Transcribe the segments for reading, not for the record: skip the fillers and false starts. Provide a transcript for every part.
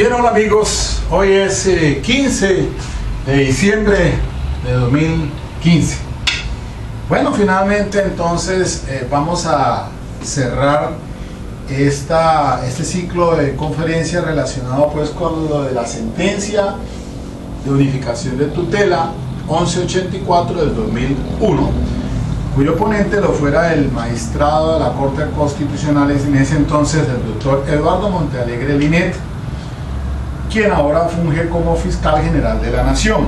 Bien, hola amigos, hoy es 15 de diciembre de 2015. Bueno, finalmente entonces vamos a cerrar este ciclo de conferencias relacionado pues con lo de la sentencia de unificación de tutela 1184 del 2001, cuyo ponente lo fuera el magistrado de la Corte Constitucional en ese entonces, el doctor Eduardo Montealegre Linet, quien ahora funge como fiscal general de la Nación.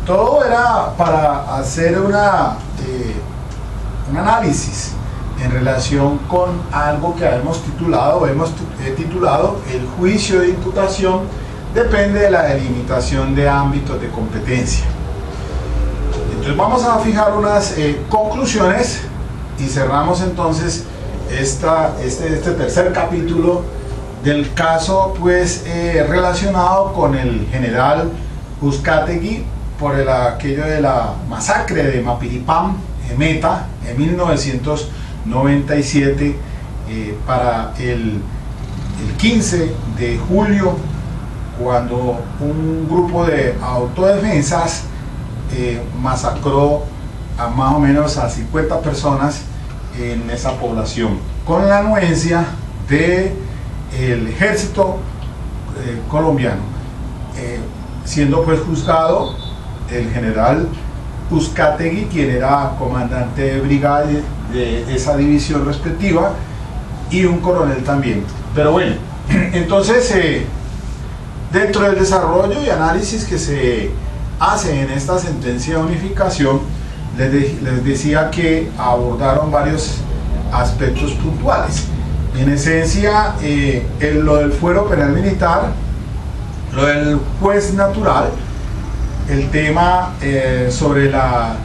Todo era para hacer un análisis en relación con algo que hemos titulado el juicio de imputación depende de la delimitación de ámbitos de competencia. Entonces vamos a fijar unas conclusiones y cerramos entonces este tercer capítulo del caso pues relacionado con el general Uzcategui por aquello de la masacre de Mapiripán, Meta, en 1997, para el 15 de julio, cuando un grupo de autodefensas masacró a más o menos a 50 personas en esa población, con la anuencia de el ejército colombiano, siendo pues juzgado el general Uzcategui, quien era comandante de brigada de esa división respectiva, y un coronel también. Pero bueno, entonces dentro del desarrollo y análisis que se hace en esta sentencia de unificación, les decía que abordaron varios aspectos puntuales. En esencia, lo del fuero penal militar, lo del juez natural, el tema sobre las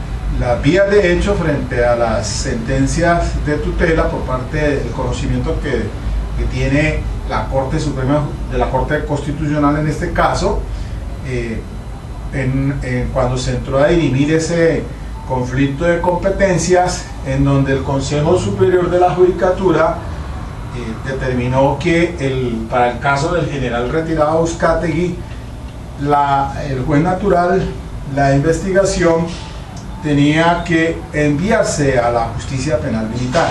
vías de hecho frente a las sentencias de tutela por parte del conocimiento que tiene la Corte Suprema de la Corte Constitucional en este caso, cuando se entró a dirimir ese conflicto de competencias en donde el Consejo Superior de la Judicatura determinó que para el caso del general retirado Uzcategui, el juez natural, la investigación tenía que enviarse a la justicia penal militar.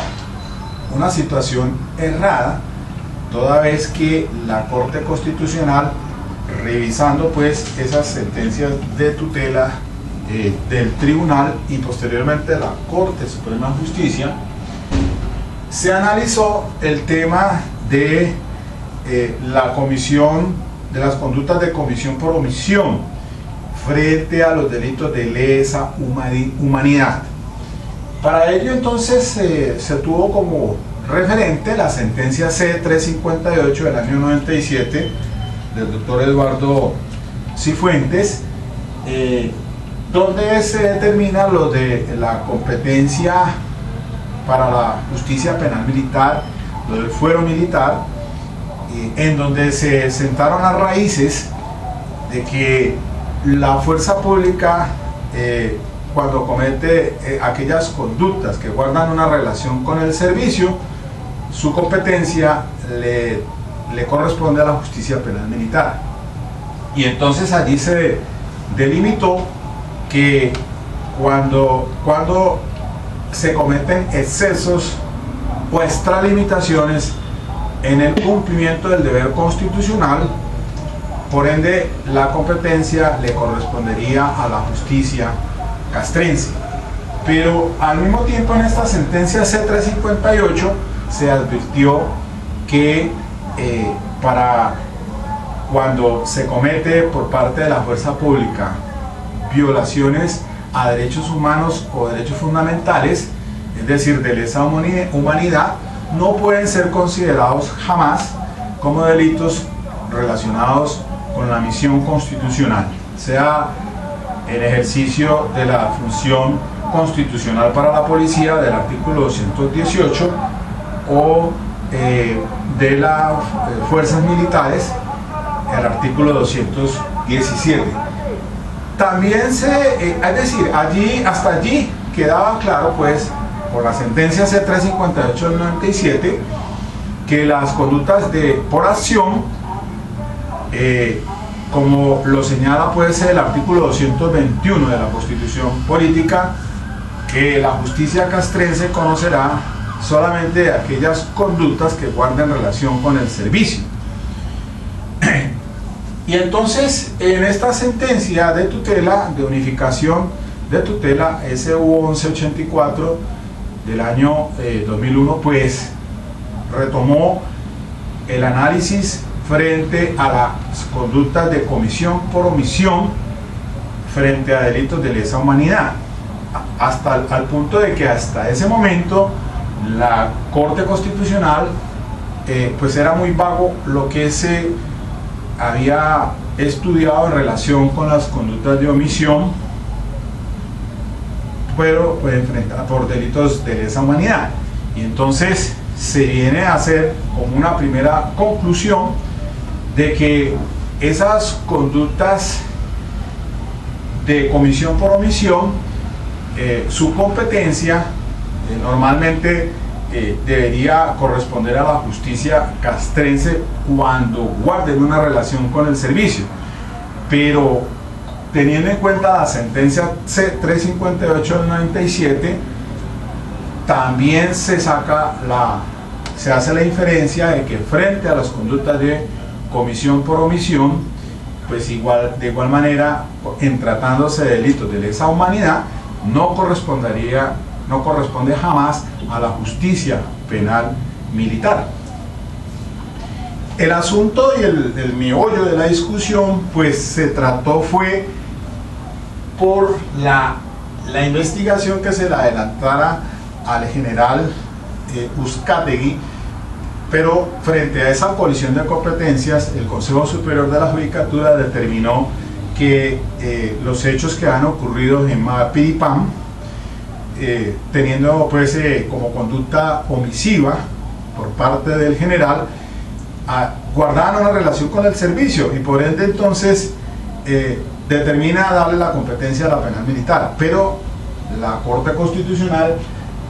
Una situación errada, toda vez que la Corte Constitucional, revisando pues esas sentencias de tutela del tribunal y posteriormente de la Corte Suprema de Justicia, se analizó el tema de la comisión, de las conductas de comisión por omisión frente a los delitos de lesa humanidad. Para ello entonces se tuvo como referente la sentencia C358 del año 97 del doctor Eduardo Cifuentes, donde se determina lo de la competencia para la justicia penal militar, lo del fuero militar, en donde se sentaron las raíces de que la fuerza pública, cuando comete aquellas conductas que guardan una relación con el servicio, su competencia le corresponde a la justicia penal militar. Y entonces allí se delimitó que cuando se cometen excesos o extralimitaciones en el cumplimiento del deber constitucional, por ende la competencia le correspondería a la justicia castrense. Pero al mismo tiempo en esta sentencia C358 se advirtió que para cuando se comete por parte de la fuerza pública violaciones a derechos humanos o derechos fundamentales, es decir, de lesa humanidad, no pueden ser considerados jamás como delitos relacionados con la misión constitucional, sea el ejercicio de la función constitucional para la policía del artículo 218 o de las fuerzas militares, el artículo 217. También es decir, hasta allí quedaba claro pues por la sentencia C358 del 97 que las conductas por acción como lo señala pues el artículo 221 de la Constitución Política, que la justicia castrense conocerá solamente aquellas conductas que guarden relación con el servicio. Y entonces, en esta sentencia de tutela, de unificación de tutela SU 1184 del año 2001, pues retomó el análisis frente a las conductas de comisión por omisión frente a delitos de lesa humanidad, hasta al punto de que hasta ese momento la Corte Constitucional pues era muy vago lo que se había estudiado en relación con las conductas de omisión, pero pues, enfrentadas por delitos de lesa humanidad. Y entonces se viene a hacer como una primera conclusión de que esas conductas de comisión por omisión, su competencia normalmente debería corresponder a la justicia castrense cuando guarden una relación con el servicio, pero teniendo en cuenta la sentencia C358 del 97, también se hace la inferencia de que frente a las conductas de comisión por omisión, pues de igual manera, en tratándose de delitos de lesa humanidad, no corresponde jamás a la justicia penal militar. El asunto y el meollo de la discusión pues se trató fue por la investigación que se le adelantara al general Uzcategui, pero frente a esa colisión de competencias, el Consejo Superior de la Judicatura determinó que los hechos que han ocurrido en Mapiripán, teniendo pues como conducta omisiva por parte del general, guardaban una relación con el servicio y por ende entonces determina darle la competencia a la penal militar, pero la Corte Constitucional,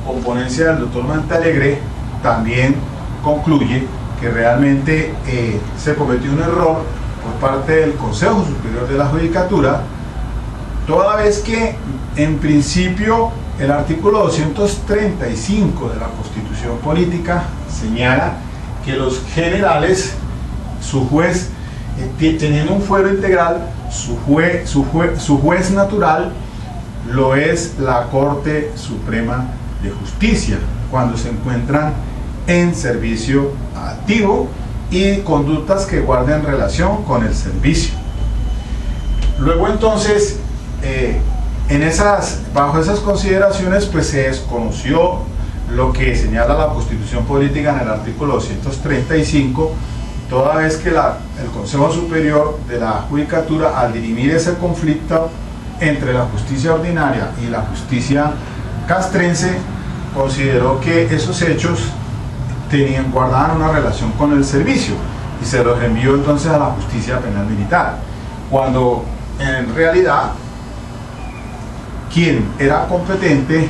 con ponencia del doctor Montalegre, también concluye que realmente se cometió un error por parte del Consejo Superior de la Judicatura, toda vez que en principio el artículo 235 de la Constitución Política señala que los generales, su juez, teniendo un fuero integral, su juez natural lo es la Corte Suprema de Justicia, cuando se encuentran en servicio activo y conductas que guarden relación con el servicio. Luego entonces, bajo esas consideraciones, pues se desconoció lo que señala la Constitución Política en el artículo 235, toda vez que el Consejo Superior de la Judicatura, al dirimir ese conflicto entre la justicia ordinaria y la justicia castrense, consideró que esos hechos guardaban una relación con el servicio y se los envió entonces a la justicia penal militar, cuando en realidad quien era competente,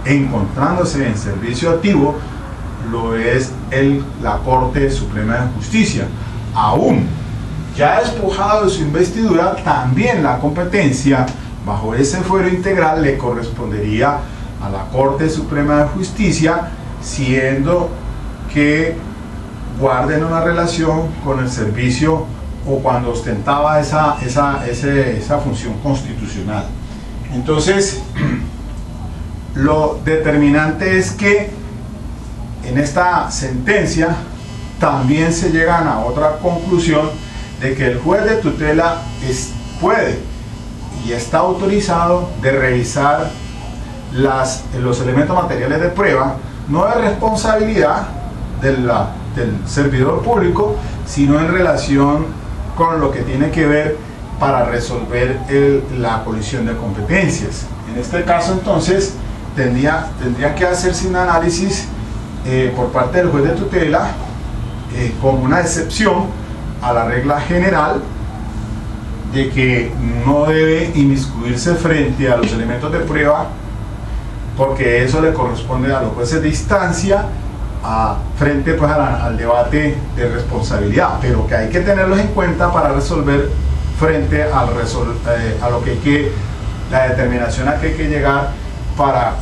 encontrándose en servicio activo, lo es la Corte Suprema de Justicia. Aún ya despojado de su investidura, también la competencia bajo ese fuero integral le correspondería a la Corte Suprema de Justicia, siendo que guarden una relación con el servicio o cuando ostentaba esa función constitucional. Entonces, lo determinante es que en esta sentencia también se llegan a otra conclusión de que el juez de tutela puede y está autorizado de revisar los elementos materiales de prueba, no de responsabilidad del servidor público, sino en relación con lo que tiene que ver para resolver la colisión de competencias. En este caso entonces tendría que hacerse un análisis por parte del juez de tutela como una excepción a la regla general de que no debe inmiscuirse frente a los elementos de prueba, porque eso le corresponde a los jueces de instancia frente pues al debate de responsabilidad, pero que hay que tenerlos en cuenta para resolver frente a lo que hay que, la determinación a que hay que llegar para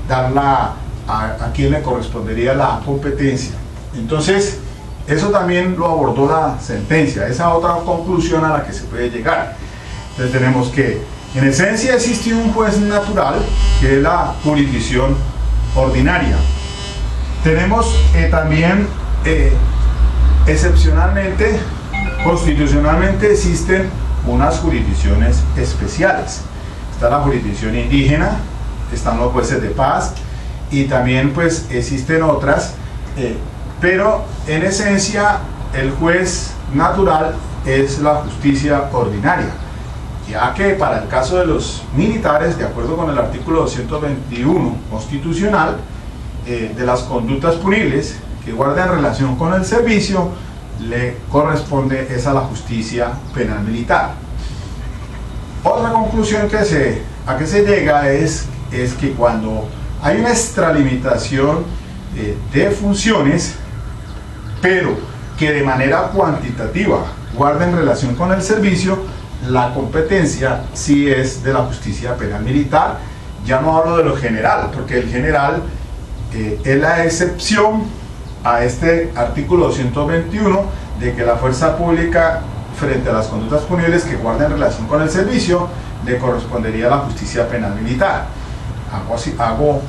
darla a quien le correspondería la competencia. Entonces, eso también lo abordó la sentencia, esa otra conclusión a la que se puede llegar. Entonces tenemos que, en esencia, existe un juez natural, que es la jurisdicción ordinaria. Tenemos también, excepcionalmente, constitucionalmente existen unas jurisdicciones especiales. Está la jurisdicción indígena, están los jueces de paz, y también pues existen otras, pero en esencia el juez natural es la justicia ordinaria, ya que para el caso de los militares, de acuerdo con el artículo 221 constitucional, de las conductas punibles que guardan relación con el servicio, le corresponde es a la justicia penal militar. Otra conclusión a que se llega es que cuando hay una extralimitación de funciones, pero que de manera cuantitativa guarden relación con el servicio, la competencia sí es de la justicia penal militar. Ya no hablo de lo general, porque el general es la excepción a este artículo 221 de que la fuerza pública, frente a las conductas punibles que guarden relación con el servicio, le correspondería a la justicia penal militar. Hago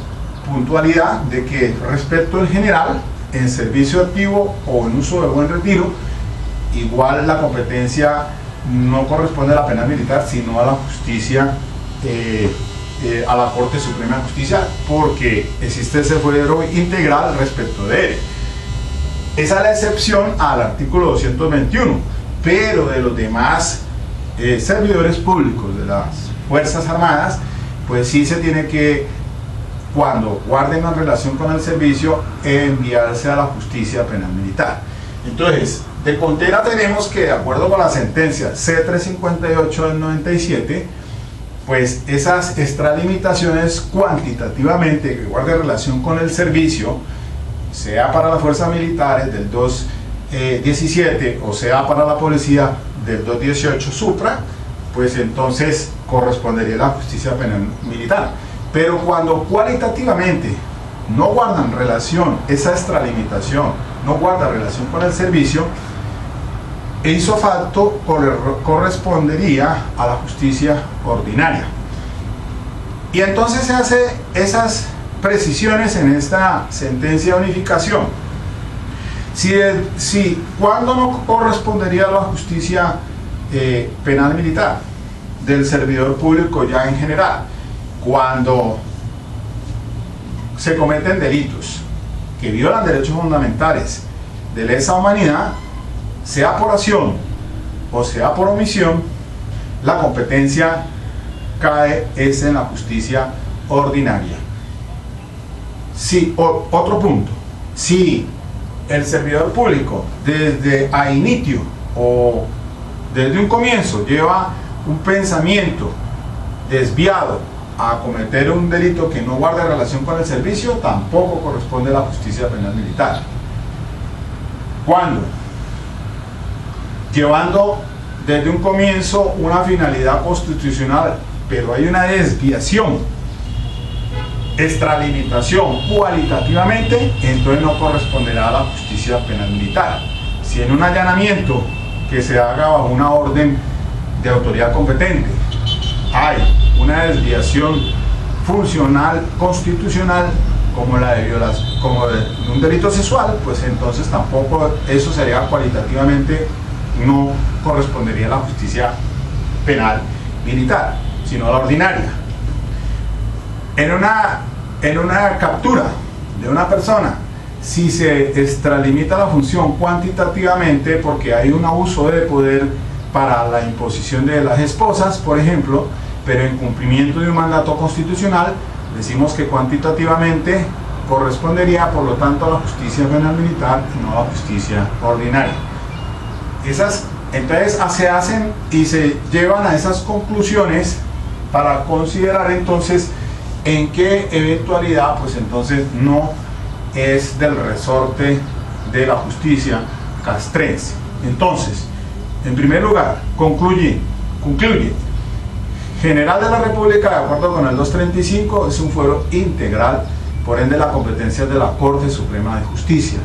puntualidad de que respecto al general, en servicio activo o en uso de buen retiro, igual la competencia no corresponde a la penal militar, sino a la justicia, a la Corte Suprema de Justicia, porque existe ese fuero integral respecto de él. Esa es la excepción al artículo 221, pero de los demás servidores públicos de las Fuerzas Armadas, pues sí se tiene que, cuando guarden una relación con el servicio, enviarse a la justicia penal militar. Entonces, de contera tenemos que, de acuerdo con la sentencia C358 del 97, pues esas extralimitaciones cuantitativamente que guarden relación con el servicio, sea para las fuerzas militares del 217 o sea para la policía del 218 supra, pues entonces correspondería a la justicia penal militar. Pero cuando cualitativamente no guardan relación, esa extralimitación no guarda relación con el servicio, ipso facto correspondería a la justicia ordinaria. Y entonces se hace esas precisiones en esta sentencia de unificación. ¿Cuándo no correspondería a la justicia penal militar del servidor público ya en general? Cuando se cometen delitos que violan derechos fundamentales de lesa humanidad, sea por acción o sea por omisión, la competencia cae en la justicia ordinaria. Otro punto, si el servidor público desde a inicio o desde un comienzo lleva un pensamiento desviado a cometer un delito que no guarda relación con el servicio, tampoco corresponde a la justicia penal militar. Cuando, llevando desde un comienzo una finalidad constitucional, pero hay una desviación, extralimitación cualitativamente, entonces no corresponderá a la justicia penal militar. Si en un allanamiento que se haga bajo una orden de autoridad competente hay una desviación funcional constitucional, como la de violación, como de un delito sexual, pues entonces tampoco eso sería cualitativamente, no correspondería a la justicia penal militar, sino a la ordinaria. En una captura de una persona, si se extralimita la función cuantitativamente porque hay un abuso de poder para la imposición de las esposas, por ejemplo, pero en cumplimiento de un mandato constitucional, decimos que cuantitativamente correspondería, por lo tanto, a la justicia penal militar y no a la justicia ordinaria. Entonces se hacen y se llevan a esas conclusiones para considerar entonces en qué eventualidad pues entonces no es del resorte de la justicia castrense. Entonces, en primer lugar, concluye, General de la República, de acuerdo con el 235, es un fuero integral, por ende la competencia es de la Corte Suprema de Justicia.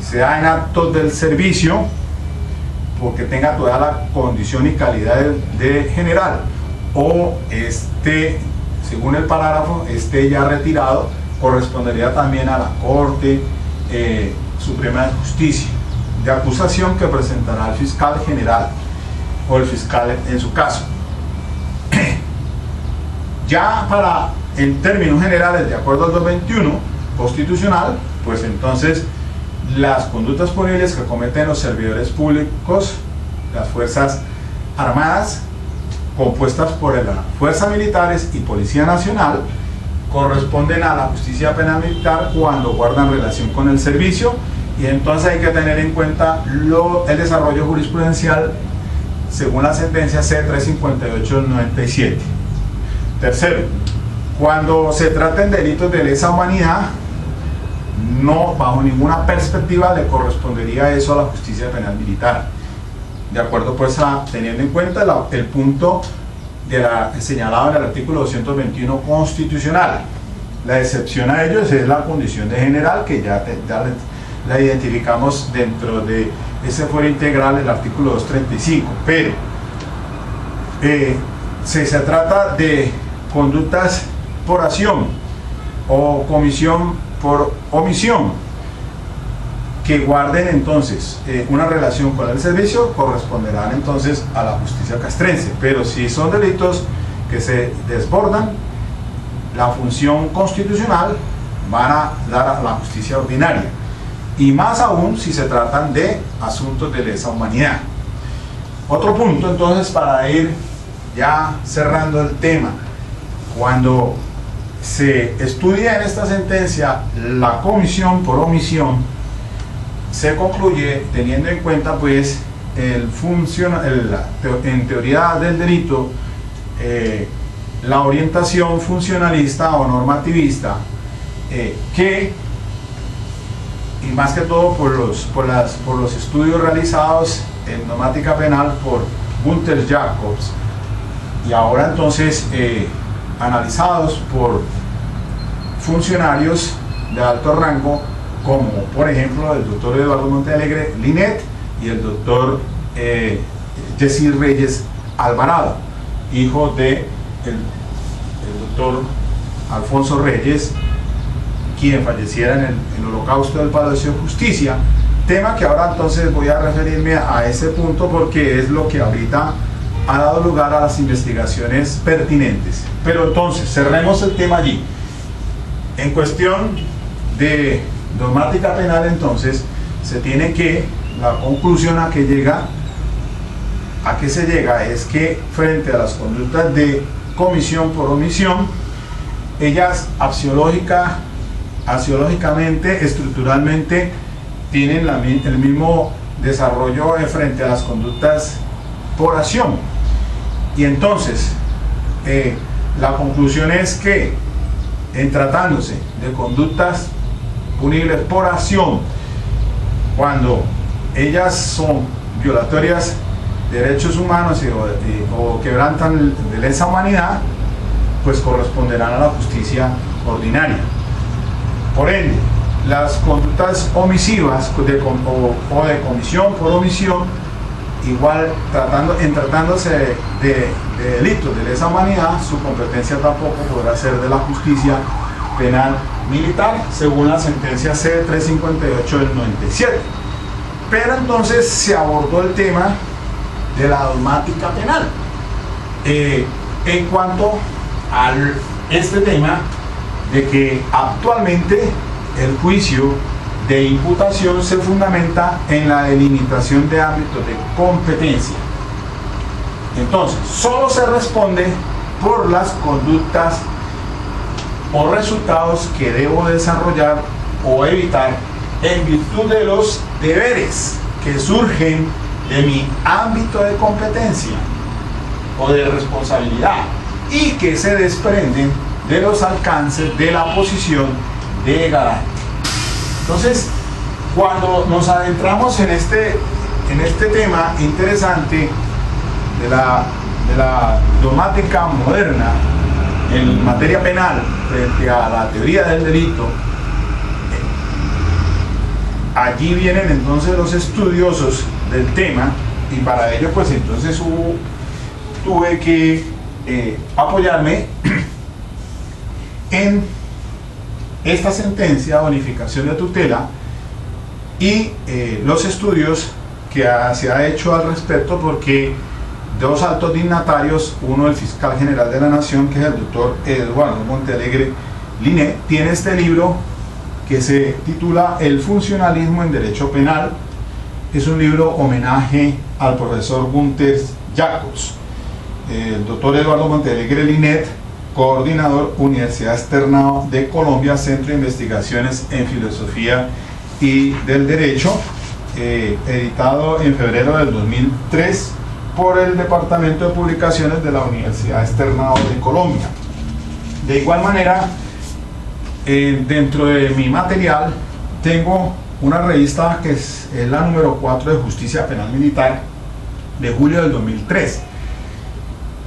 Se da en actos del servicio, porque tenga toda la condición y calidad de general, o según el parágrafo, ya retirado, correspondería también a la Corte Suprema de Justicia, de acusación que presentará el fiscal general o el fiscal en su caso. Ya en términos generales, de acuerdo al 221 constitucional, pues entonces las conductas punibles que cometen los servidores públicos, las Fuerzas Armadas, compuestas por las Fuerzas Militares y Policía Nacional, corresponden a la justicia penal militar cuando guardan relación con el servicio, y entonces hay que tener en cuenta el desarrollo jurisprudencial según la sentencia C358 del 97. Tercero, cuando se traten delitos de lesa humanidad, no, bajo ninguna perspectiva le correspondería eso a la justicia penal militar, de acuerdo pues teniendo en cuenta el punto señalado en el artículo 221 constitucional. La excepción a ellos es la condición de general, que ya la identificamos dentro de ese fuero integral del artículo 235, pero si se trata de conductas por acción o comisión por omisión que guarden entonces una relación con el servicio, corresponderán entonces a la justicia castrense. Pero si son delitos que se desbordan la función constitucional, van a dar a la justicia ordinaria, y más aún si se tratan de asuntos de lesa humanidad. Otro punto entonces, para ir ya cerrando el tema: cuando se estudia en esta sentencia la comisión por omisión, se concluye teniendo en cuenta pues en teoría del delito, la orientación funcionalista o normativista, que, y más que todo por los estudios realizados en normática penal por Gunther Jacobs, y ahora entonces analizados por funcionarios de alto rango, como por ejemplo el doctor Eduardo Montealegre Linet y el doctor Yesid Reyes Alvarado, hijo de el doctor Alfonso Reyes, quien falleciera en el holocausto del Palacio de Justicia. Tema que ahora entonces voy a referirme a ese punto, porque es lo que ahorita ha dado lugar a las investigaciones pertinentes. Pero entonces cerremos el tema allí. En cuestión de normática penal, entonces se tiene que, la conclusión a que se llega es que frente a las conductas de comisión por omisión, ellas axiológicamente, estructuralmente, tienen el mismo desarrollo frente a las conductas por acción. Y entonces la conclusión es que, en tratándose de conductas punibles por acción, cuando ellas son violatorias de derechos humanos o quebrantan de lesa humanidad, pues corresponderán a la justicia ordinaria. Por ende, las conductas omisivas o de comisión por omisión, igual tratándose de delitos de lesa humanidad, su competencia tampoco podrá ser de la justicia penal militar, según la sentencia C358 del 97. Pero entonces se abordó el tema de la dogmática penal. En cuanto a este tema de que actualmente el juicio de imputación se fundamenta en la delimitación de ámbitos de competencia. Entonces, solo se responde por las conductas o resultados que debo desarrollar o evitar en virtud de los deberes que surgen de mi ámbito de competencia o de responsabilidad y que se desprenden de los alcances de la posición de garante. Entonces, cuando nos adentramos en este tema interesante de la dogmática moderna en materia penal frente a la teoría del delito, allí vienen entonces los estudiosos del tema, y para ello pues entonces tuve que apoyarme en esta sentencia de bonificación de tutela y los estudios que se ha hecho al respecto, porque dos altos dignatarios, uno el fiscal general de la Nación, que es el doctor Eduardo Montealegre Linet, tiene este libro que se titula El funcionalismo en derecho penal. Es un libro homenaje al profesor Gunther Jacobs. El doctor Eduardo Montealegre Linet, coordinador Universidad Externado de Colombia, Centro de Investigaciones en Filosofía y del Derecho, editado en febrero del 2003 por el Departamento de Publicaciones de la Universidad Externado de Colombia. De igual manera, dentro de mi material tengo una revista que es la número 4 de Justicia Penal Militar de julio del 2003,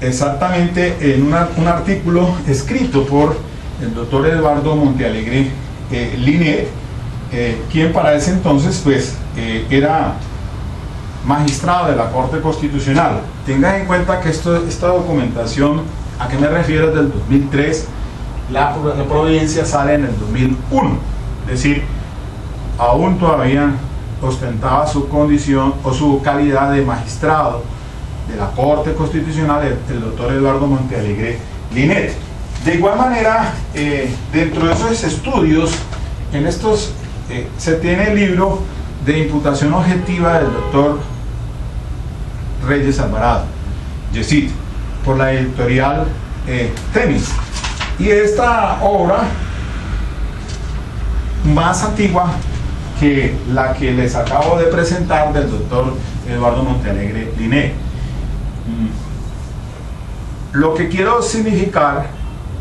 exactamente en un artículo escrito por el doctor Eduardo Montealegre Linet, quien para ese entonces pues era magistrado de la Corte Constitucional. Tengan en cuenta que esta documentación, ¿a qué me refiero? Es del 2003, la providencia sale en el 2001, es decir, aún todavía ostentaba su condición o su calidad de magistrado de la Corte Constitucional el doctor Eduardo Montealegre Linet. De igual manera, dentro de esos estudios, en estos se tiene el libro de imputación objetiva del doctor Reyes Alvarado, Yesid, por la editorial Temis. Y esta obra, más antigua que la que les acabo de presentar del doctor Eduardo Montealegre Linet. Lo que quiero significar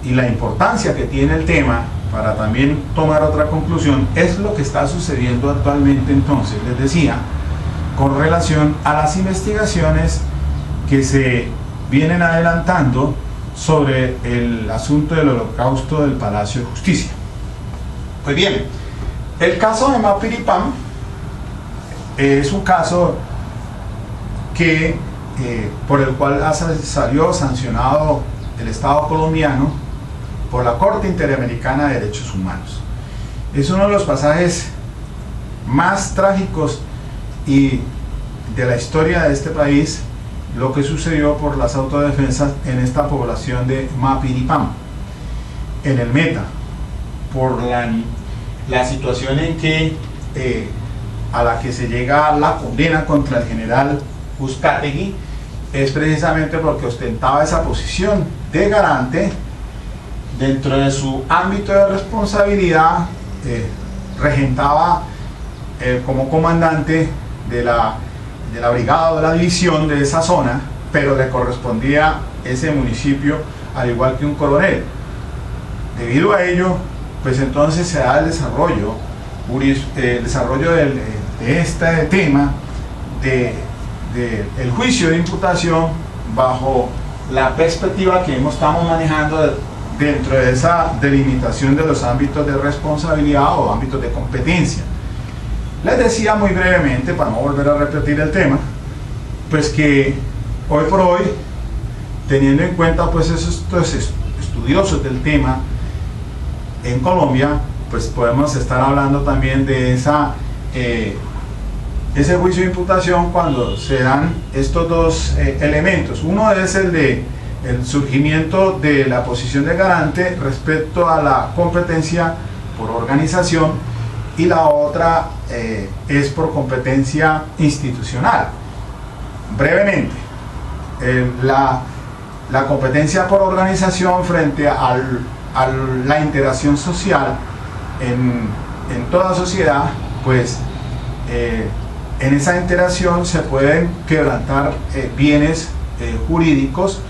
y la importancia que tiene el tema para también tomar otra conclusión es lo que está sucediendo actualmente. Entonces, les decía, con relación a las investigaciones que se vienen adelantando sobre el asunto del holocausto del Palacio de Justicia. Pues bien, el caso de Mapiripán es un caso que por el cual salió sancionado el Estado colombiano por la Corte Interamericana de Derechos Humanos. Es uno de los pasajes más trágicos y de la historia de este país, lo que sucedió por las autodefensas en esta población de Mapiripán, en el Meta, por la situación en que a la que se llega la condena contra el general Uzcategui, es precisamente porque ostentaba esa posición de garante. Dentro de su ámbito de responsabilidad, regentaba como comandante de la brigada o de la división de esa zona, pero le correspondía ese municipio al igual que un coronel. Debido a ello, pues entonces se da el desarrollo de este tema del juicio de imputación bajo la perspectiva que estamos manejando dentro de esa delimitación de los ámbitos de responsabilidad o ámbitos de competencia. Les decía muy brevemente, para no volver a repetir el tema, pues que hoy por hoy, teniendo en cuenta pues esos estudiosos del tema en Colombia, pues podemos estar hablando también de ese juicio de imputación cuando se dan estos dos elementos. Uno es el surgimiento de la posición de garante respecto a la competencia por organización, y la otra es por competencia institucional. Brevemente, la competencia por organización frente a la interacción social en toda sociedad, pues en esa interacción se pueden quebrantar bienes jurídicos,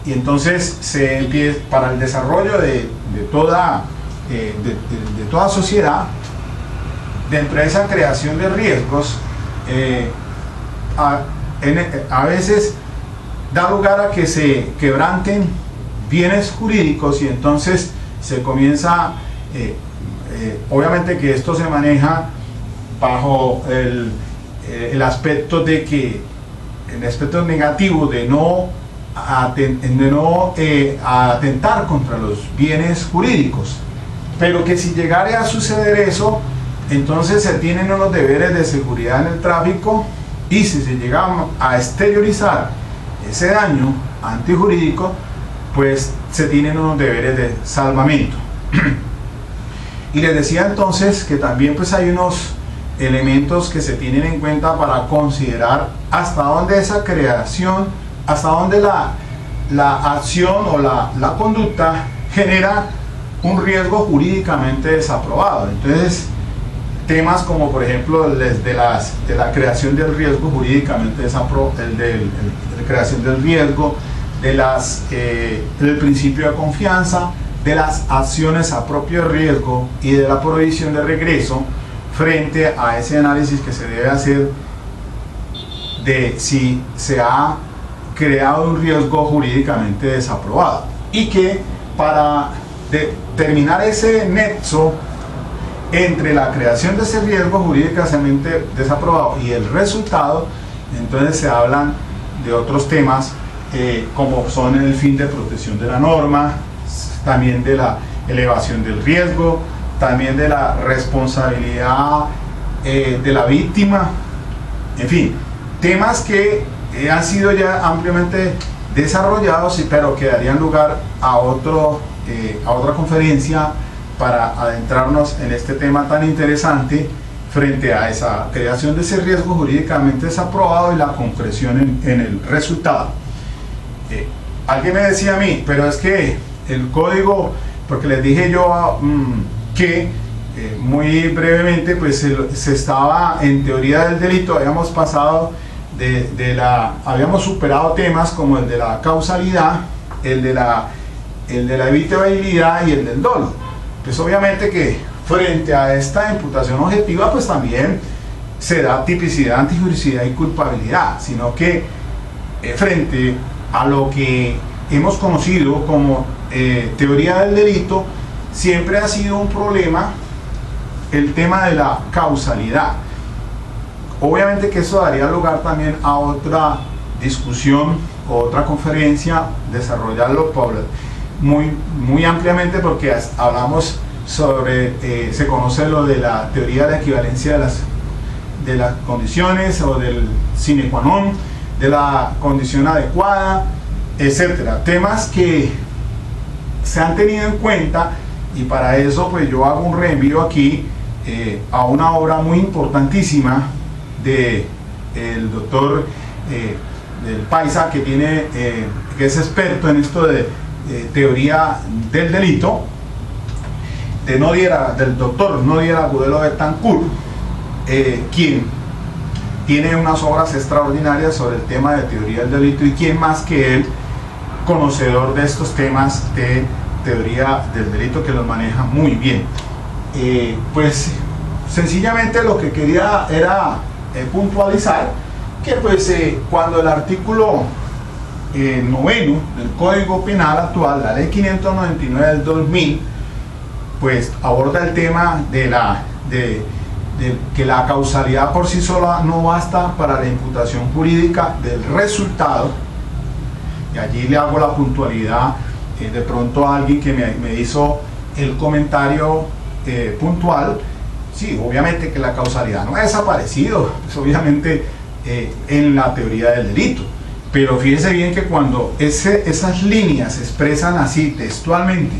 y entonces se empieza, para el desarrollo de toda sociedad, dentro de esa creación de riesgos, a veces da lugar a que se quebranten bienes jurídicos, y entonces se comienza, obviamente que esto se maneja bajo el aspecto de que, el aspecto negativo de no atentar contra los bienes jurídicos, pero que si llegara a suceder eso, entonces se tienen unos deberes de seguridad en el tráfico, y si se llega a exteriorizar ese daño antijurídico, pues se tienen unos deberes de salvamento. Y les decía entonces que también pues hay unos elementos que se tienen en cuenta para considerar hasta dónde esa creación, hasta dónde la acción o la conducta genera un riesgo jurídicamente desaprobado. Entonces, temas como por ejemplo de la creación del riesgo jurídicamente desaprobado, la creación del riesgo, del principio de confianza, de las acciones a propio riesgo y de la prohibición de regreso, frente a ese análisis que se debe hacer de si se ha creado un riesgo jurídicamente desaprobado, y que para determinar ese nexo entre la creación de ese riesgo jurídicamente desaprobado y el resultado, entonces se hablan de otros temas como son el fin de protección de la norma, también de la elevación del riesgo, también de la responsabilidad de la víctima, en fin, temas que han sido ya ampliamente desarrollados, pero que darían lugar a otra conferencia para adentrarnos en este tema tan interesante frente a esa creación de ese riesgo jurídicamente desaprobado y la concreción en el resultado. Alguien me decía a mí, pero es que el código, porque les dije yo que muy brevemente pues se estaba en teoría del delito, habíamos pasado habíamos superado temas como el de la causalidad, el de la evitabilidad y el del dolo. Pues obviamente que frente a esta imputación objetiva pues también se da tipicidad, antijuricidad y culpabilidad, sino que frente a lo que hemos conocido como teoría del delito, siempre ha sido un problema el tema de la causalidad. Obviamente que eso daría lugar también a otra discusión o otra conferencia, desarrollarlo muy ampliamente, porque hablamos sobre, se conoce lo de la teoría de la equivalencia de las condiciones, o del sine qua non, de la condición adecuada, etcétera. Temas que se han tenido en cuenta, y para eso pues yo hago un reenvío aquí a una obra muy importantísima del doctor del Paisa, que es experto en esto de teoría del delito, del doctor Nodier Agudelo Betancourt, quien tiene unas obras extraordinarias sobre el tema de teoría del delito, y quien más que él, conocedor de estos temas de teoría del delito, que los maneja muy bien. Pues sencillamente lo que quería era puntualizar que pues cuando el artículo 9 del Código Penal actual, la ley 599 del 2000, pues aborda el tema de que la causalidad por sí sola no basta para la imputación jurídica del resultado. Y allí le hago la puntualidad, de pronto a alguien que me hizo el comentario puntual, sí, obviamente que la causalidad no ha desaparecido, pues obviamente en la teoría del delito, pero fíjese bien que cuando esas líneas se expresan así textualmente,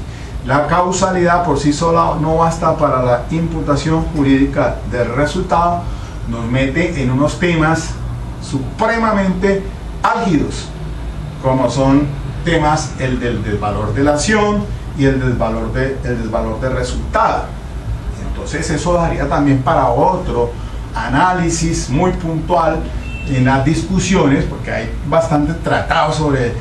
la causalidad por sí sola no basta para la imputación jurídica del resultado, nos mete en unos temas supremamente álgidos, como son temas el del desvalor de la acción y el desvalor de resultado. Entonces eso daría también para otro análisis muy puntual en las discusiones, porque hay bastante tratado sobre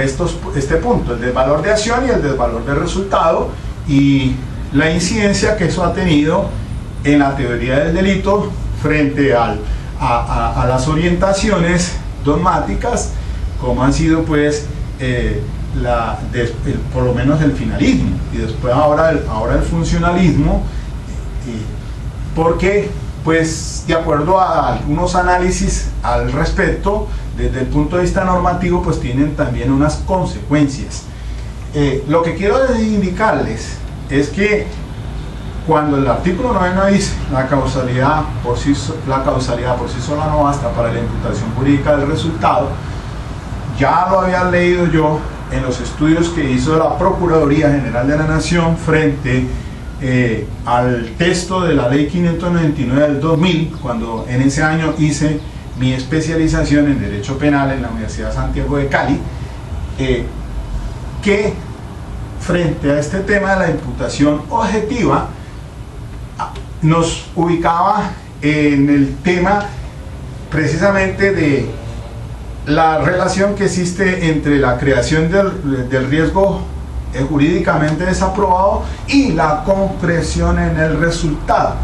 este punto, el desvalor de acción y el desvalor de resultado, y la incidencia que eso ha tenido en la teoría del delito frente a las orientaciones dogmáticas, como han sido pues por lo menos el finalismo y después ahora el funcionalismo, porque pues de acuerdo a algunos análisis al respecto desde el punto de vista normativo, pues tienen también unas consecuencias. Lo que quiero indicarles es que cuando el artículo 9 dice la causalidad por sí sola no basta para la imputación jurídica del resultado, ya lo había leído yo en los estudios que hizo la Procuraduría General de la Nación frente al texto de la Ley 599 del 2000, cuando en ese año hice mi especialización en Derecho Penal en la Universidad Santiago de Cali, que frente a este tema de la imputación objetiva nos ubicaba en el tema precisamente de la relación que existe entre la creación del riesgo jurídicamente desaprobado y la concreción en el resultado.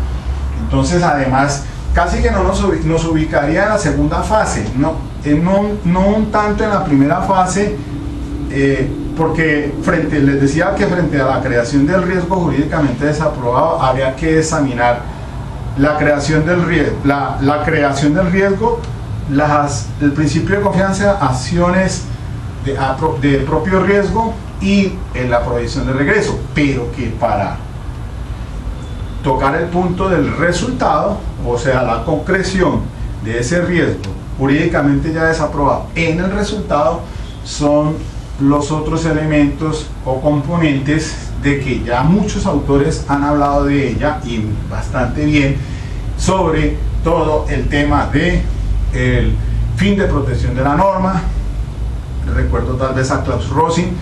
Entonces, además, casi que no nos ubicaría en la segunda fase, no un tanto en la primera fase, porque les decía que frente a la creación del riesgo jurídicamente desaprobado había que examinar la creación del riesgo, el principio de confianza, acciones de propio riesgo y la provisión de regreso, pero que para tocar el punto del resultado, o sea, la concreción de ese riesgo jurídicamente ya desaprobado en el resultado, son los otros elementos o componentes de que ya muchos autores han hablado de ella y bastante bien, sobre todo el tema de el fin de protección de la norma. Recuerdo tal vez a Klaus Rosin,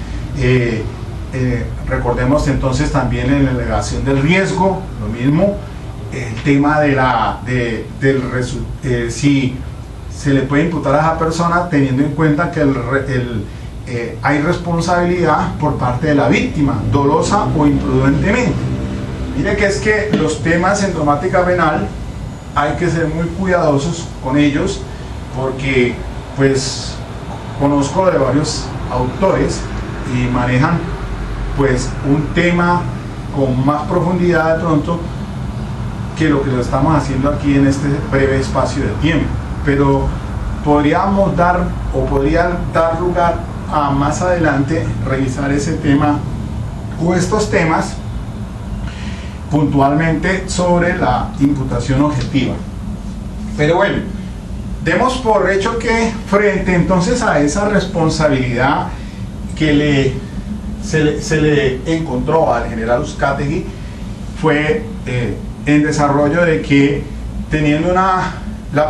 recordemos entonces también en la elevación del riesgo, lo mismo, el tema si se le puede imputar a esa persona teniendo en cuenta que hay responsabilidad por parte de la víctima, dolosa o imprudentemente. Mire que es que los temas en dogmática penal hay que ser muy cuidadosos con ellos, porque pues conozco de varios autores y manejan pues un tema con más profundidad de pronto que lo que lo estamos haciendo aquí en este breve espacio de tiempo, pero podría dar lugar a más adelante revisar ese tema o estos temas puntualmente sobre la imputación objetiva. Pero bueno, demos por hecho que frente entonces a esa responsabilidad que se le encontró al general Uzcategui, fue en desarrollo de que teniendo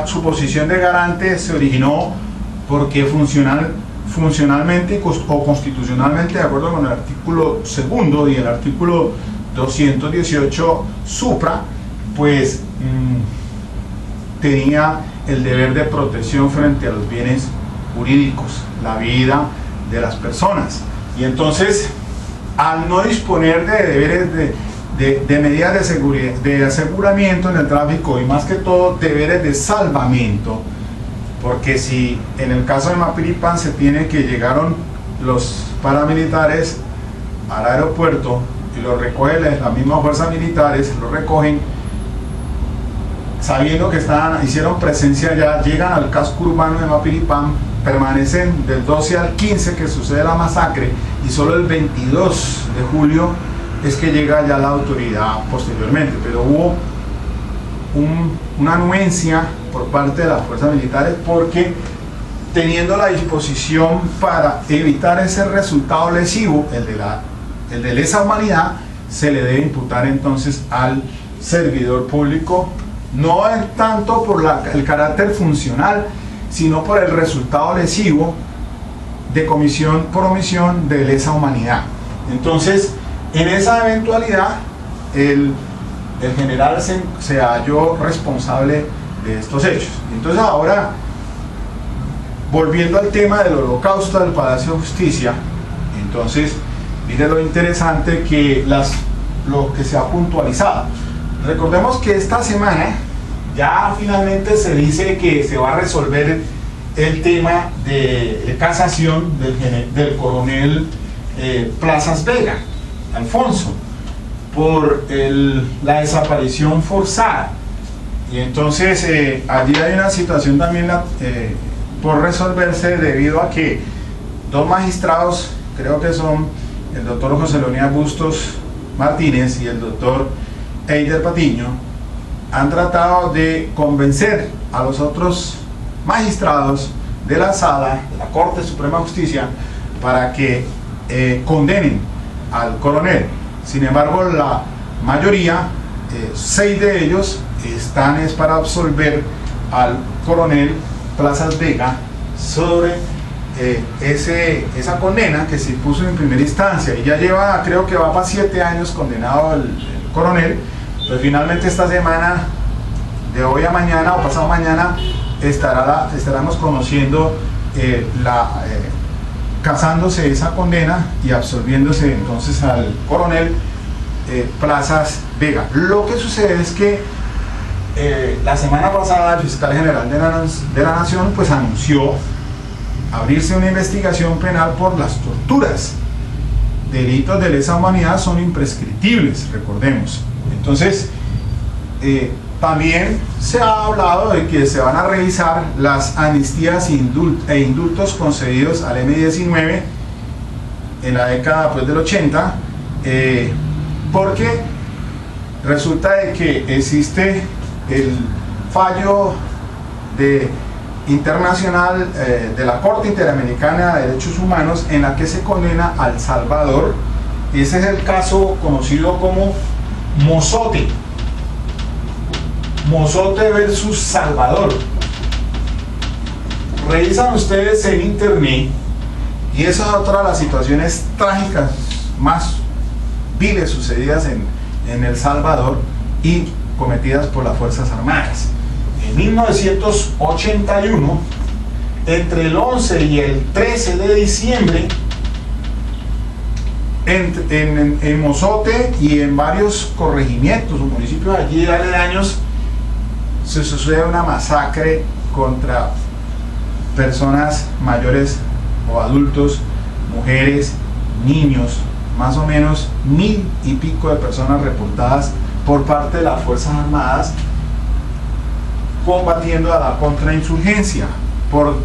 su posición de garante se originó porque funcionalmente o constitucionalmente, de acuerdo con el artículo 2 y el artículo 218 supra, pues tenía el deber de protección frente a los bienes jurídicos, la vida de las personas. Y entonces, al no disponer de deberes de medidas de seguridad, de aseguramiento en el tráfico y más que todo deberes de salvamento, porque si en el caso de Mapiripán se tiene que llegaron los paramilitares al aeropuerto y lo recogen las mismas fuerzas militares, lo recogen sabiendo que hicieron presencia allá, llegan al casco urbano de Mapiripán, permanecen del 12 al 15 que sucede la masacre y solo el 22 de julio es que llega ya la autoridad posteriormente, pero hubo una anuencia por parte de las fuerzas militares porque teniendo la disposición para evitar ese resultado lesivo, el de lesa humanidad, se le debe imputar entonces al servidor público, no tanto por el carácter funcional, sino por el resultado lesivo de comisión por omisión de lesa humanidad. Entonces, en esa eventualidad, el general se halló responsable de estos hechos. Entonces ahora, volviendo al tema del holocausto del Palacio de Justicia, entonces, mire lo interesante que lo que se ha puntualizado. Recordemos que esta semana ya finalmente se dice que se va a resolver el tema de casación del coronel Plazas Vega, Alfonso, por la desaparición forzada. Y entonces allí hay una situación también por resolverse, debido a que dos magistrados, creo que son el doctor José Leonidas Bustos Martínez y el doctor Eider Patiño, han tratado de convencer a los otros magistrados de la sala de la Corte Suprema de Justicia para que condenen al coronel. Sin embargo, la mayoría, 6 de ellos, están para absolver al coronel Plazas Vega sobre esa condena que se impuso en primera instancia, y ya lleva, creo que va para 7 años condenado el coronel. Pues finalmente esta semana, de hoy a mañana o pasado mañana, estaremos conociendo casándose esa condena y absolviéndose entonces al coronel Plazas Vega. Lo que sucede es que la semana pasada el fiscal general de la Nación pues anunció abrirse una investigación penal por las torturas. Delitos de lesa humanidad son imprescriptibles, recordemos. Entonces, también se ha hablado de que se van a revisar las amnistías e indultos concedidos al M-19 en la década del 80, porque resulta de que existe el fallo internacional de la Corte Interamericana de Derechos Humanos, en la que se condena a El Salvador. Ese es el caso conocido como Mozote versus Salvador. Revisan ustedes en internet, y esa es otra de las situaciones trágicas más viles sucedidas en El Salvador y cometidas por las Fuerzas Armadas. En 1981, entre el 11 y el 13 de diciembre, en Mozote y en varios corregimientos o municipios allí aledaños, se sucede una masacre contra personas mayores o adultos, mujeres, niños, más o menos 1000 y pico de personas reportadas por parte de las Fuerzas Armadas, combatiendo a la contrainsurgencia por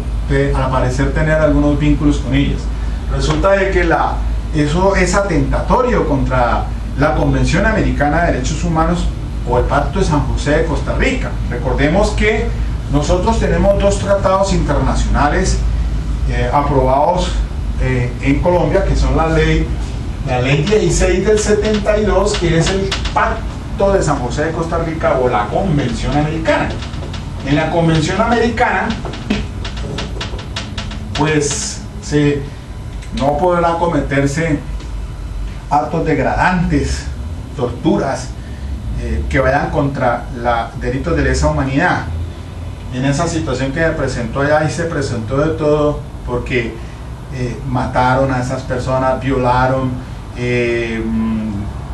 al parecer tener algunos vínculos con ellas. Resulta de que eso es atentatorio contra la Convención Americana de Derechos Humanos o el Pacto de San José de Costa Rica. Recordemos que nosotros tenemos 2 tratados internacionales aprobados en Colombia, que son la ley 16 del 72, que es el Pacto de San José de Costa Rica, o la Convención Americana. En la Convención Americana, pues no podrá cometerse actos degradantes, torturas, que vayan contra delitos de lesa humanidad. En esa situación que se presentó allá, y se presentó de todo, porque mataron a esas personas, violaron,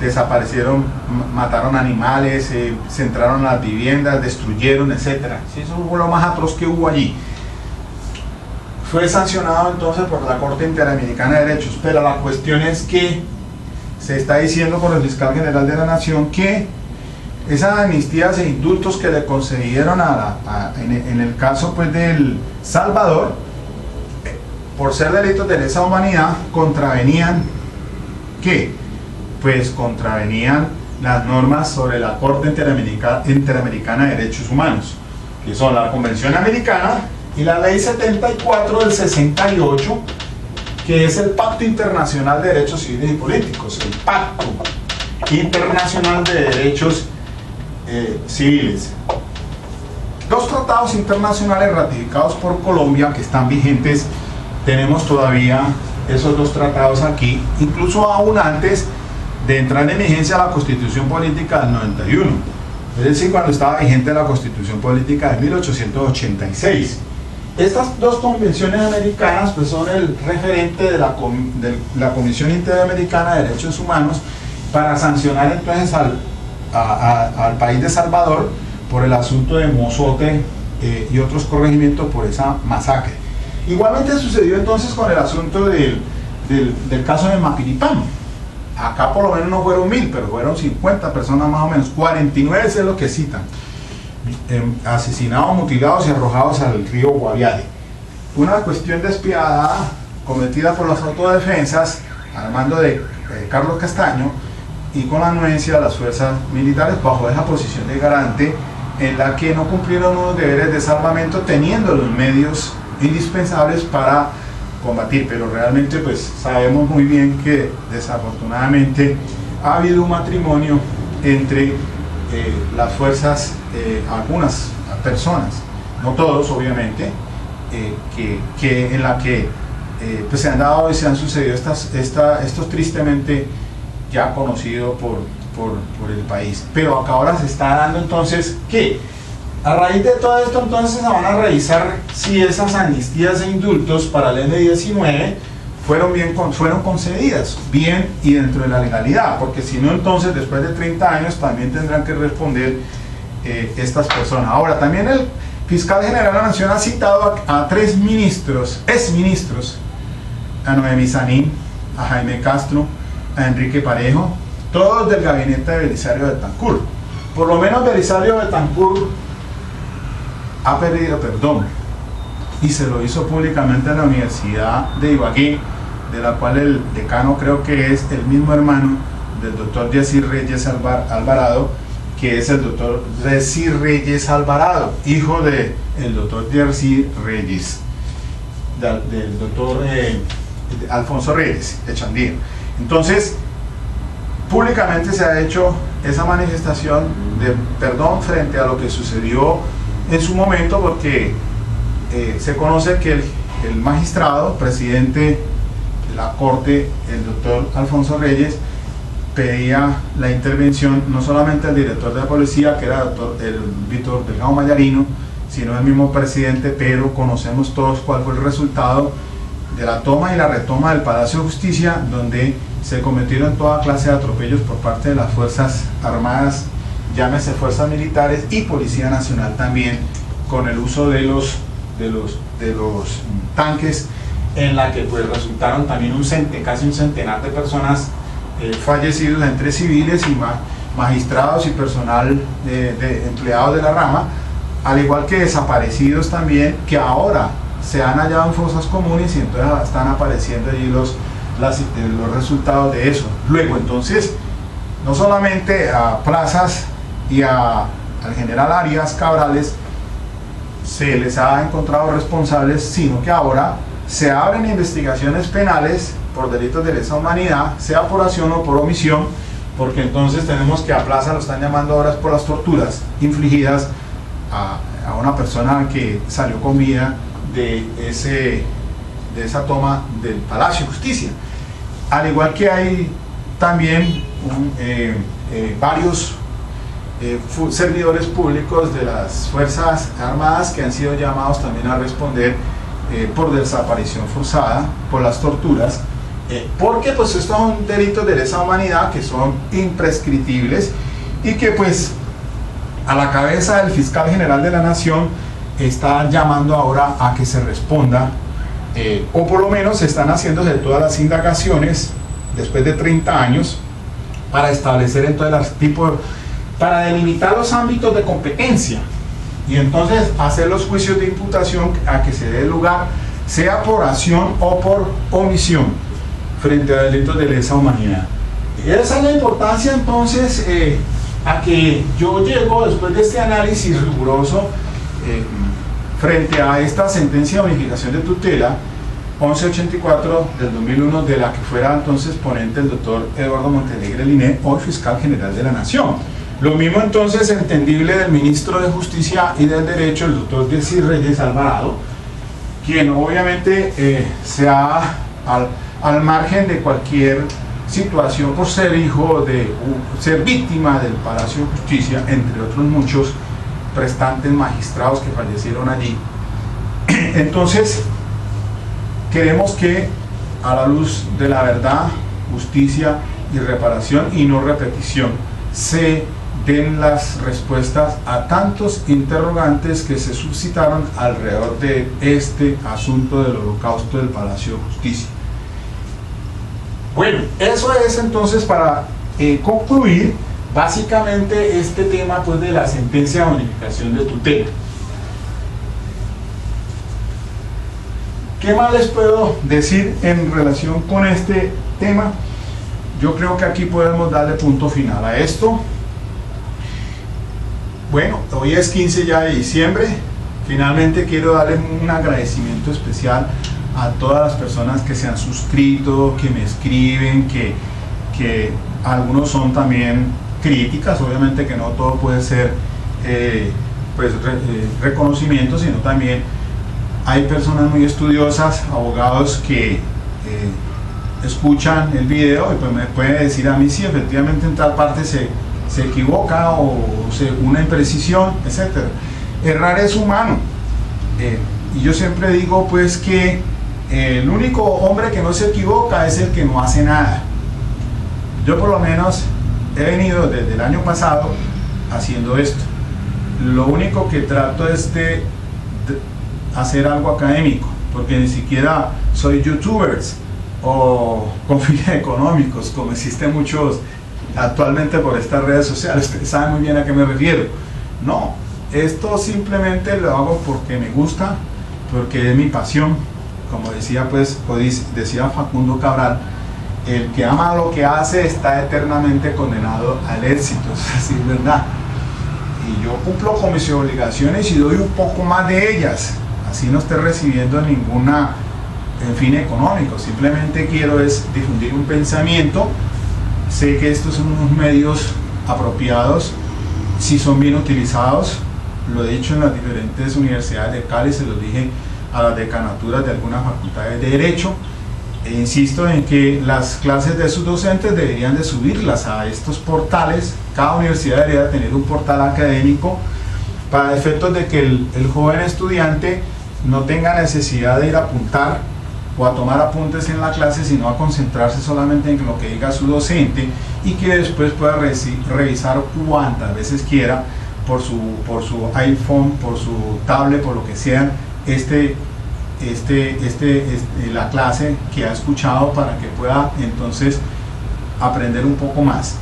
desaparecieron, mataron animales, se entraron a las viviendas, destruyeron, etc. Sí, eso fue lo más atroz que hubo allí. Fue sancionado entonces por la Corte Interamericana de Derechos, pero la cuestión es que se está diciendo por el fiscal general de la Nación que esas amnistías e indultos que le concedieron en el caso pues del Salvador, por ser delitos de lesa humanidad, contravenían ¿qué? Pues contravenían las normas sobre la Corte Interamericana de Derechos Humanos, que son la Convención Americana y la Ley 74 del 68, que es el Pacto Internacional de Derechos Civiles y Políticos, el Pacto Internacional de Derechos Civiles. 2 tratados internacionales ratificados por Colombia que están vigentes. Tenemos todavía esos 2 tratados aquí, incluso aún antes de entrar en vigencia la Constitución Política del 91, es decir, cuando estaba vigente la Constitución Política de 1886. Estas 2 convenciones americanas pues son el referente de la Comisión Interamericana de Derechos Humanos para sancionar entonces al al país de Salvador por el asunto de Mozote y otros corregimientos por esa masacre. Igualmente sucedió entonces con el asunto del caso de Mapiripán. Acá por lo menos no fueron 1000, pero fueron 50 personas más o menos, 49 es lo que citan, asesinados, mutilados y arrojados al río Guaviare. Una cuestión despiadada cometida por las autodefensas al mando de Carlos Castaño y con la anuencia de las fuerzas militares bajo esa posición de garante en la que no cumplieron unos deberes de salvamento teniendo los medios indispensables para combatir, pero realmente pues sabemos muy bien que desafortunadamente ha habido un matrimonio entre las fuerzas, algunas personas, no todos obviamente, en la que pues se han dado y se han sucedido estos tristemente ya conocidos por el país. Pero acá ahora se está dando entonces que a raíz de todo esto entonces se van a revisar si esas amnistías e indultos para el M19 fueron concedidas bien y dentro de la legalidad, porque si no entonces después de 30 años también tendrán que responder estas personas. Ahora también el fiscal general de la Nación ha citado a 3 ministros, exministros, a Noemí Sanín, a Jaime Castro, a Enrique Parejo, todos del gabinete de Belisario Betancur. Por lo menos Belisario Betancur ha pedido perdón y se lo hizo públicamente en la Universidad de Ibagué, de la cual el decano creo que es el mismo hermano del doctor Yacir Reyes Alvarado, que es el doctor Yacir Reyes Alvarado, hijo del doctor Yacir Reyes, del doctor Alfonso Reyes Echandía. Entonces, públicamente se ha hecho esa manifestación de perdón frente a lo que sucedió en su momento, porque se conoce que el magistrado, presidente de la Corte, el doctor Alfonso Reyes, pedía la intervención no solamente del director de la policía, que era el Víctor Delgado Mayarino, sino el mismo presidente, pero conocemos todos cuál fue el resultado de la toma y la retoma del Palacio de Justicia, donde se cometieron toda clase de atropellos por parte de las Fuerzas Armadas, llámese Fuerzas Militares y Policía Nacional también, con el uso de los tanques, en la que pues resultaron también casi un centenar de personas fallecidos, entre civiles y magistrados y personal de empleados de la rama, al igual que desaparecidos también, que ahora se han hallado en fosas comunes y entonces están apareciendo allí los resultados de eso. Luego entonces, no solamente a Plazas y al general Arias Cabrales se les ha encontrado responsables, sino que ahora se abren investigaciones penales por delitos de lesa humanidad, sea por acción o por omisión, porque entonces tenemos que a Plaza lo están llamando ahora por las torturas infligidas a una persona que salió con vida de esa toma del Palacio de Justicia. Al igual que hay también varios servidores públicos de las Fuerzas Armadas que han sido llamados también a responder por desaparición forzada, por las torturas, porque pues estos son delitos de lesa humanidad que son imprescriptibles y que pues a la cabeza del fiscal general de la Nación está llamando ahora a que se responda, o por lo menos se están haciéndose todas las indagaciones después de 30 años para establecer entonces para delimitar los ámbitos de competencia y entonces hacer los juicios de imputación a que se dé lugar, sea por acción o por omisión, frente a delitos de lesa humanidad. Y esa es la importancia entonces a que yo llego después de este análisis riguroso frente a esta sentencia de unificación de tutela 1184 del 2001, de la que fuera entonces ponente el doctor Eduardo Montealegre Liné, hoy fiscal general de la Nación. Lo mismo entonces entendible del ministro de Justicia y del Derecho, el doctor Yacir Reyes Alvarado, quien obviamente al margen de cualquier situación por ser hijo ser víctima del Palacio de Justicia, entre otros muchos prestantes magistrados que fallecieron allí. Entonces queremos que a la luz de la verdad, justicia y reparación y no repetición se den las respuestas a tantos interrogantes que se suscitaron alrededor de este asunto del holocausto del Palacio de Justicia. Bueno, eso es entonces para concluir básicamente este tema pues, de la sentencia de unificación de tutela. ¿Qué más les puedo decir en relación con este tema? Yo creo que aquí podemos darle punto final a esto. Bueno, hoy es 15 ya de diciembre. Finalmente quiero darle un agradecimiento especial a todas las personas que se han suscrito, que me escriben, que algunos son también críticas, obviamente que no todo puede ser reconocimiento, sino también hay personas muy estudiosas, abogados que escuchan el video y pues me pueden decir a mí si efectivamente en tal parte se equivoca o una imprecisión, etc. Errar es humano, y yo siempre digo pues que el único hombre que no se equivoca es el que no hace nada. Yo por lo menos he venido desde el año pasado haciendo esto. Lo único que trato es de hacer algo académico, porque ni siquiera soy youtubers o con fines económicos, como existen muchos actualmente por estas redes sociales. Ustedes saben muy bien a qué me refiero. No, esto simplemente lo hago porque me gusta, porque es mi pasión. Como decía decía Facundo Cabral, el que ama lo que hace está eternamente condenado al éxito. Es así, ¿verdad? Y yo cumplo con mis obligaciones y doy un poco más de ellas, así no esté recibiendo ninguna fin económico. Simplemente quiero es difundir un pensamiento. Sé que estos son unos medios apropiados si son bien utilizados. Lo he dicho en las diferentes universidades de Cali, se lo dije a las decanaturas de algunas facultades de Derecho, e insisto en que las clases de sus docentes deberían de subirlas a estos portales. Cada universidad debería tener un portal académico para efectos de que el joven estudiante no tenga necesidad de ir a apuntar o a tomar apuntes en la clase, sino a concentrarse solamente en lo que diga su docente, y que después pueda revisar cuantas veces quiera por su iPhone, por su tablet, por lo que sea, la clase que ha escuchado, para que pueda entonces aprender un poco más.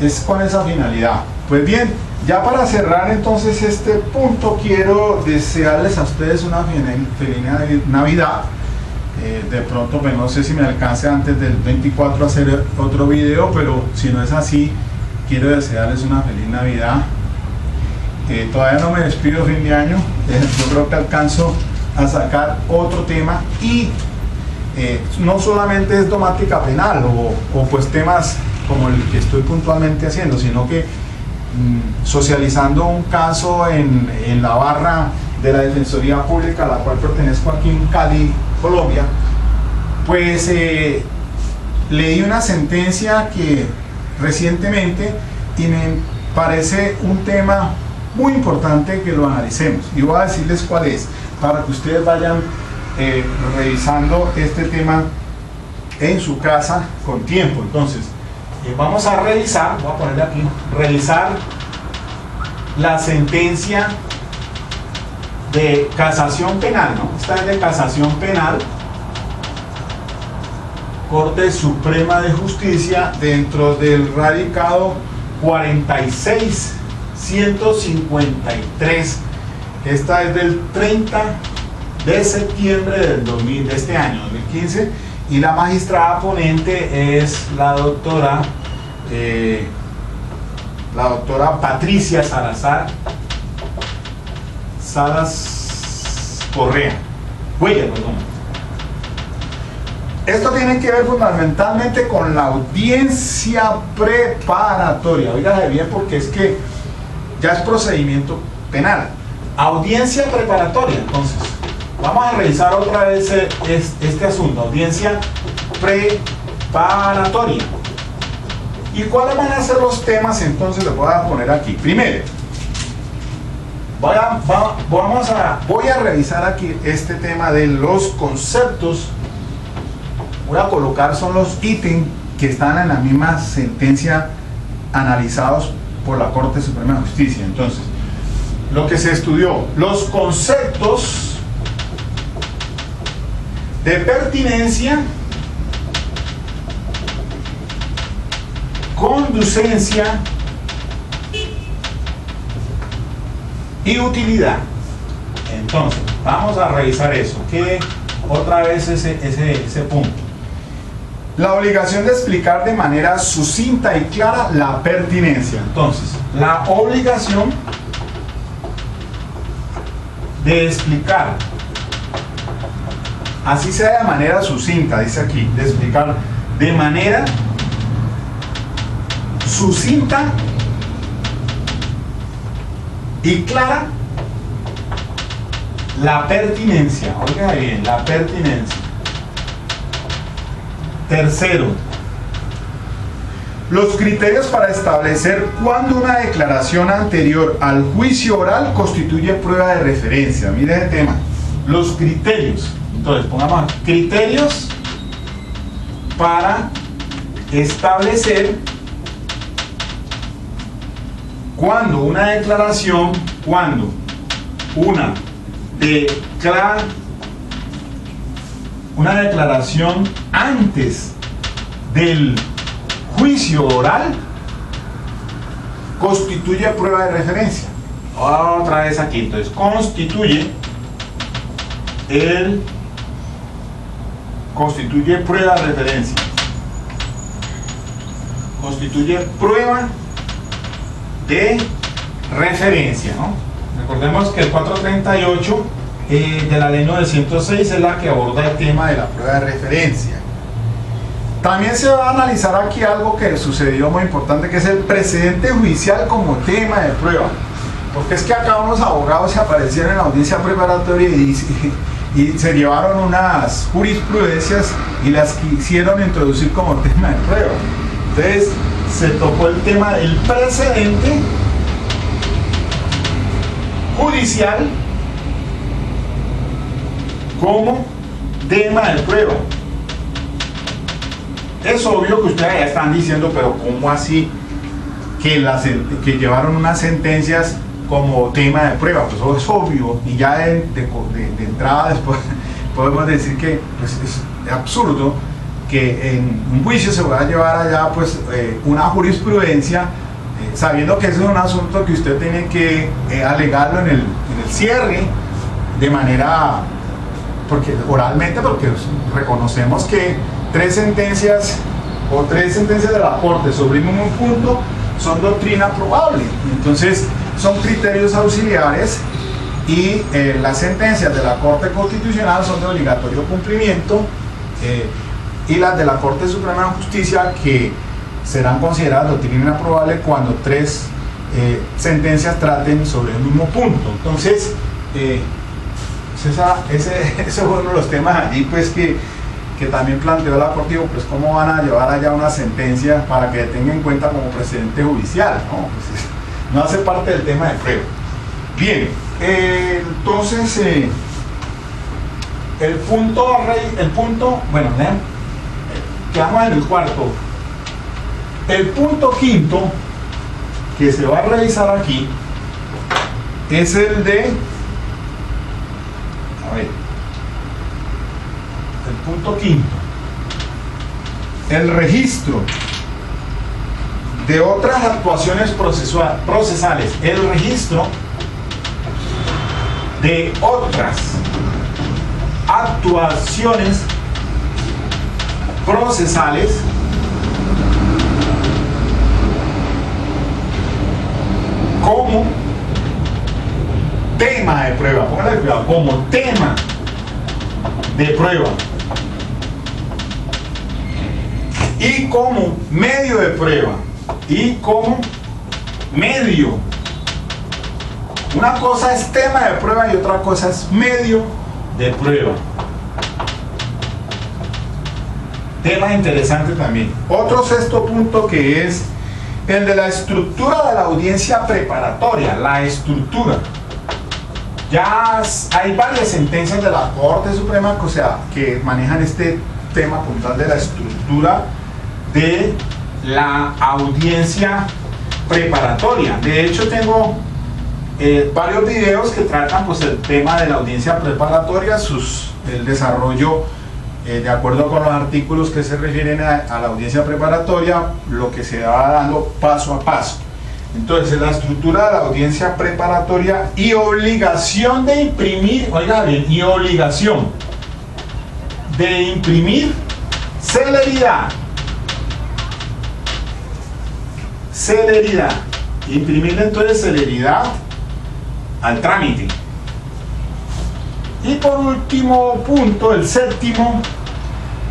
Es con esa finalidad. Pues bien, ya para cerrar entonces este punto, quiero desearles a ustedes una feliz Navidad. De pronto, pues no sé si me alcance antes del 24 a hacer otro video, pero si no es así, quiero desearles una feliz Navidad. Todavía no me despido fin de año. Yo creo que alcanzo a sacar otro tema, y no solamente es temática penal o pues temas como el que estoy puntualmente haciendo, sino que socializando un caso en la barra de la Defensoría Pública, a la cual pertenezco aquí en Cali, Colombia, pues leí una sentencia que recientemente, y me parece un tema muy importante que lo analicemos, y voy a decirles cuál es, para que ustedes vayan revisando este tema en su casa con tiempo. Entonces, vamos a revisar, voy a poner aquí, revisar la sentencia de casación penal, ¿no? Esta es de casación penal, Corte Suprema de Justicia, dentro del radicado 46153. Esta es del 30 de septiembre de este año, 2015, y la magistrada ponente es la doctora Patricia Salazar Cuellar, perdón. Esto tiene que ver fundamentalmente con la audiencia preparatoria. Óigase bien, porque es que ya es procedimiento penal. Audiencia preparatoria. Entonces, vamos a revisar otra vez este asunto. Audiencia preparatoria. ¿Y cuáles van a ser los temas? Entonces les voy a poner aquí. Primero, voy a revisar aquí este tema de los conceptos. Voy a colocar, son los ítems que están en la misma sentencia analizados por la Corte Suprema de Justicia. Entonces, lo que se estudió, los conceptos de pertinencia, conducencia y utilidad. Entonces, vamos a revisar eso. ¿Qué? Otra vez ese punto. La obligación de explicar de manera sucinta y clara la pertinencia. Entonces, la obligación de explicar, así sea de manera sucinta, dice aquí, de explicar de manera sucinta y clara la pertinencia. Oiga bien, la pertinencia. Tercero, los criterios para establecer cuándo una declaración anterior al juicio oral constituye prueba de referencia. Mire el tema, los criterios. Entonces, pongamos criterios para establecer cuando una declaración, cuando una declaración antes del juicio oral constituye prueba de referencia. Otra vez aquí, entonces constituye prueba de referencia. Constituye prueba de referencia, ¿no? Recordemos que el 438 de la ley 906 es la que aborda el tema de la prueba de referencia. También se va a analizar aquí algo que sucedió muy importante, que es el precedente judicial como tema de prueba, porque es que acá unos abogados se aparecieron en la audiencia preparatoria y se llevaron unas jurisprudencias y las quisieron introducir como tema de prueba. Entonces se tocó el tema del precedente judicial como tema de prueba. Es obvio que ustedes ya están diciendo, pero ¿cómo así que llevaron unas sentencias como tema de prueba? Pues eso es obvio, y ya de entrada después podemos decir que pues, es absurdo que en un juicio se va a llevar allá pues una jurisprudencia sabiendo que ese es un asunto que usted tiene que alegarlo en el cierre de manera, oralmente, porque reconocemos que tres sentencias de la Corte sobre el mismo punto son doctrina probable. Entonces son criterios auxiliares y las sentencias de la Corte Constitucional son de obligatorio cumplimiento y las de la Corte Suprema de Justicia que serán consideradas doctrina probable cuando tres sentencias traten sobre el mismo punto. Entonces ese fue uno de los temas allí pues que también planteó la Corte, pues cómo van a llevar allá una sentencia para que tenga en cuenta como precedente judicial, ¿no? Pues, no hace parte del tema de prueba. Bien, entonces el punto, bueno, quedamos en el cuarto. El punto quinto que se va a revisar aquí es el de, el punto quinto, el registro de otras actuaciones procesales, el registro de otras actuaciones procesales como tema de prueba, póngale cuidado, como tema de prueba y como medio de prueba y como medio. Una cosa es tema de prueba y otra cosa es medio de prueba. Tema interesante también. Otro sexto punto que es el de la estructura de la audiencia preparatoria, la estructura. Ya hay varias sentencias de la Corte Suprema que manejan este tema puntual de la estructura de la audiencia preparatoria. De hecho, tengo varios videos que tratan pues el tema de la audiencia preparatoria, el desarrollo de acuerdo con los artículos que se refieren a la audiencia preparatoria, lo que se va dando paso a paso. Entonces, la estructura de la audiencia preparatoria y obligación de imprimir, oiga bien, y obligación de imprimir celeridad. Celeridad. Imprimirle entonces celeridad al trámite. Y por último punto, el séptimo,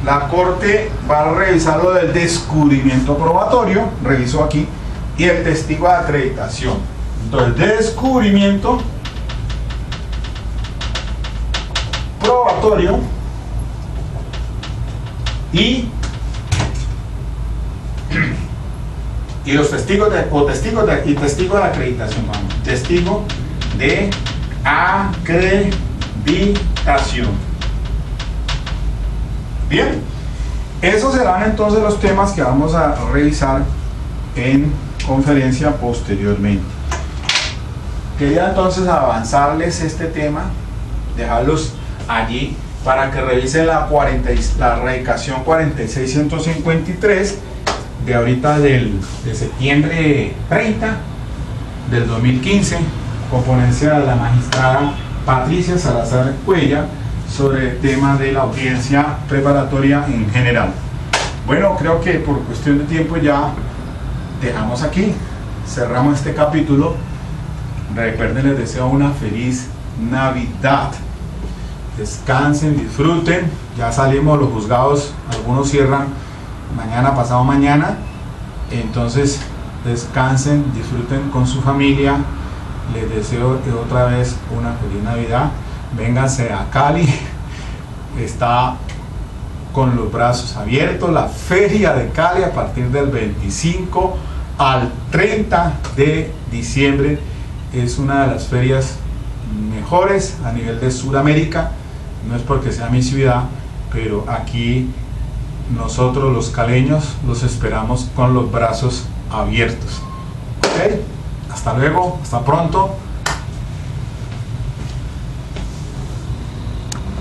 la Corte va a revisar lo del descubrimiento probatorio, revisó aquí, y el testigo de acreditación. Entonces, descubrimiento probatorio y los testigos de acreditación, vamos, testigo de acreditación. Bien, esos serán entonces los temas que vamos a revisar en conferencia posteriormente. Quería entonces avanzarles este tema, dejarlos allí para que revisen la radicación 46153 de ahorita de septiembre 30 del 2015, con ponencia de la magistrada Patricia Salazar Cuellar sobre el tema de la audiencia preparatoria en general. Bueno, creo que por cuestión de tiempo ya dejamos aquí, cerramos este capítulo. Recuerden, les deseo una feliz Navidad. Descansen, disfruten. Ya salimos los juzgados, algunos cierran mañana, pasado mañana. Entonces, descansen, disfruten con su familia. Les deseo otra vez una feliz Navidad. Vénganse a Cali. Está con los brazos abiertos la Feria de Cali a partir del 25 al 30 de diciembre. Es una de las ferias mejores a nivel de Sudamérica. No es porque sea mi ciudad, pero aquí nosotros los caleños los esperamos con los brazos abiertos. ¿Okay? Hasta luego, hasta pronto.